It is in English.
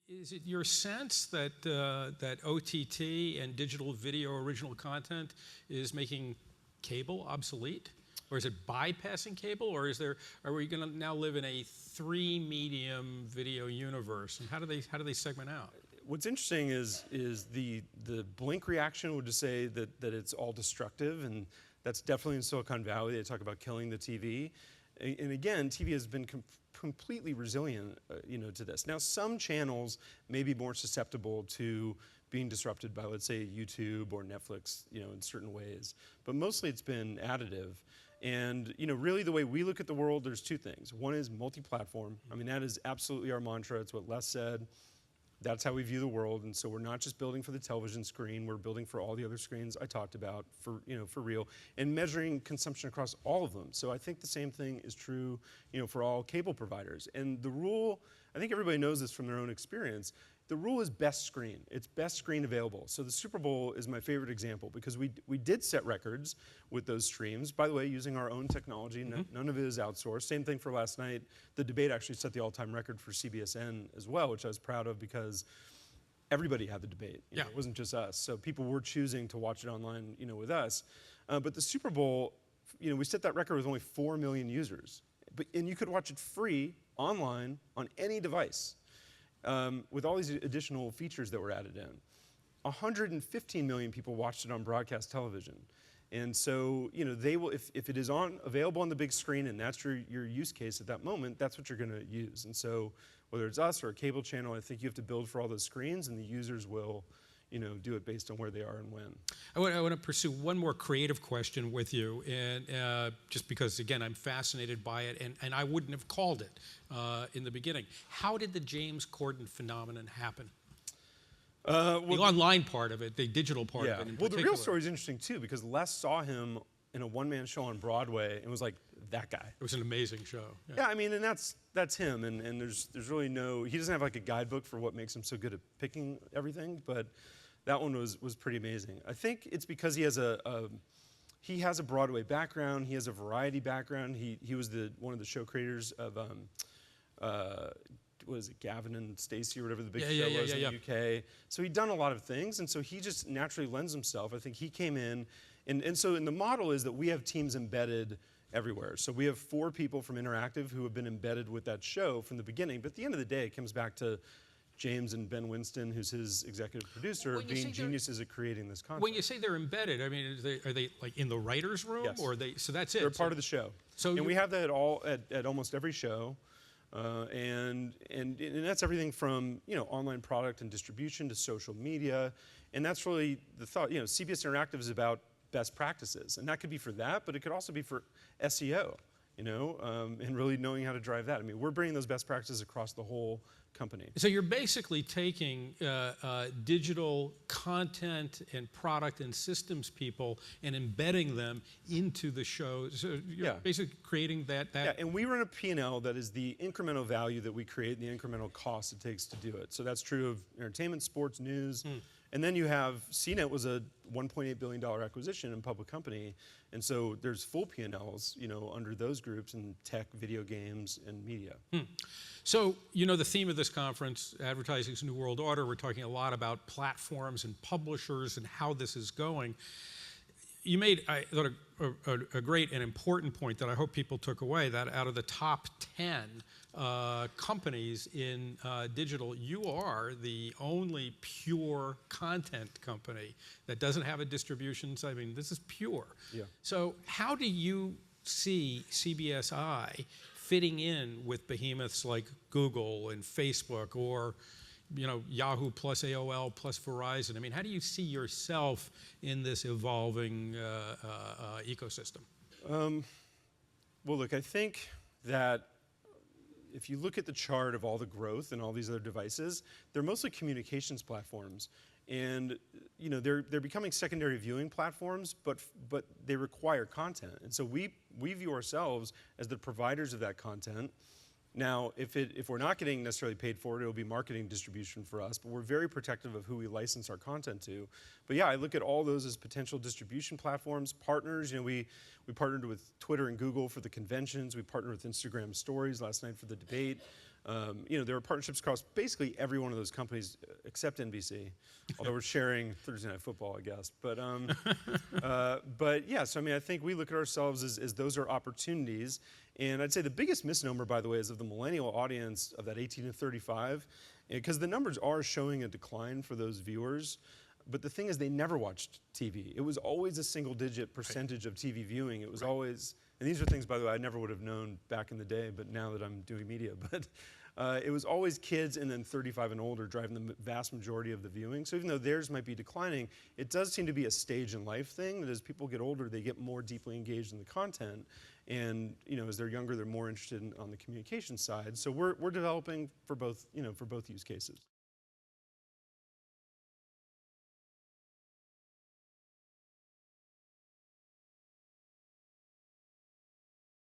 Is it your sense that that OTT and digital video original content is making cable obsolete, or is it bypassing cable, or are we going to now live in a three-medium video universe? And how do they segment out? What's interesting is the blink reaction would just say that it's all destructive, and that's definitely in Silicon Valley. They talk about killing the TV, and again, TV has been completely resilient, to this. Now, some channels may be more susceptible to being disrupted by, let's say, YouTube or Netflix, in certain ways. But mostly, it's been additive. And really, the way we look at the world, there's two things. One is multi-platform. I mean, that is absolutely our mantra. It's what Les said. That's how we view the world, and so we're not just building for the television screen. We're building for all the other screens I talked about, for real, and measuring consumption across all of them. So I think the same thing is true, for all cable providers. And the rule, I think everybody knows this from their own experience. The rule is best screen. It's best screen available. So the Super Bowl is my favorite example because we did set records with those streams. By the way, using our own technology, none of it is outsourced. Same thing for last night. The debate actually set the all-time record for CBSN as well, which I was proud of because everybody had the debate. It wasn't just us. So people were choosing to watch it online, with us. But the Super Bowl, we set that record with only 4 million users. And you could watch it free online on any device. With all these additional features that were added in. 115 million people watched it on broadcast television. And so, they will, if it is available on the big screen and that's your use case at that moment, that's what you're going to use. And so, whether it's us or a cable channel, I think you have to build for all those screens, and the users will, do it based on where they are and when. I want to pursue one more creative question with you, and just because, again, I'm fascinated by it, and I wouldn't have called it in the beginning. How did the James Corden phenomenon happen? The online part of it, the digital part of it in particular. Well, the real story is interesting, too, because Les saw him in a one-man show on Broadway and was like, that guy. It was an amazing show. Yeah, I mean, and that's him, and there's really he doesn't have like a guidebook for what makes him so good at picking everything, but that one was pretty amazing. I think it's because he has a Broadway background. He has a variety background. He was one of the show creators of what is it, Gavin and Stacey or whatever the big show was in the UK. So he'd done a lot of things, and so he just naturally lends himself. I think he came in, and so in the model is that we have teams embedded everywhere. So we have 4 people from Interactive who have been embedded with that show from the beginning. But at the end of the day, it comes back to James and Ben Winston, who's his executive producer, being geniuses at creating this content. When you say they're embedded, I mean, are they like in the writer's room? Yes. Or so that's it? They're part of the show. And we have that at almost every show. And that's everything from online product and distribution to social media. And that's really the thought. CBS Interactive is about best practices. And that could be for that, but it could also be for SEO, and really knowing how to drive that. I mean, we're bringing those best practices across the whole company. So you're basically taking digital content and product and systems people and embedding them into the show. So you're basically creating that. Yeah, and we run a P&L that is the incremental value that we create and the incremental cost it takes to do it. So that's true of entertainment, sports, news. And then you have, CNET was a $1.8 billion acquisition and public company. And so there's full P&Ls, under those groups in tech, video games, and media. So, the theme of this conference, Advertising's New World Order, we're talking a lot about platforms and publishers and how this is going. You made, I thought, a great and important point that I hope people took away, that out of the top 10 companies in digital, you are the only pure content company that doesn't have a distribution. I mean, this is pure. Yeah. So how do you see CBSI fitting in with behemoths like Google and Facebook, or Yahoo plus AOL plus Verizon? I mean, how do you see yourself in this evolving ecosystem? Well, look, I think that if you look at the chart of all the growth and all these other devices, they're mostly communications platforms. And they're becoming secondary viewing platforms, but they require content. And so we view ourselves as the providers of that content. Now, if we're not getting necessarily paid for it, it'll be marketing distribution for us, but we're very protective of who we license our content to. But yeah, I look at all those as potential distribution platforms, partners. You know, we partnered with Twitter and Google for the conventions. We partnered with Instagram Stories last night for the debate. You know, there are partnerships across basically every one of those companies except NBC, although we're sharing Thursday Night Football, I guess. But yeah, so I mean, I think we look at ourselves as those are opportunities. And I'd say the biggest misnomer, by the way, is of the millennial audience of that 18 to 35, because the numbers are showing a decline for those viewers. But the thing is, they never watched TV. It was always a single-digit percentage of TV viewing. It was always, and these are things, by the way, I never would have known back in the day, but now that I'm doing media. But it was always kids and then 35 and older driving the vast majority of the viewing. So even though theirs might be declining, it does seem to be a stage in life thing, that as people get older, they get more deeply engaged in the content. And you know, as they're younger, they're more interested on the communication side. So we're developing for both, you know, for both use cases.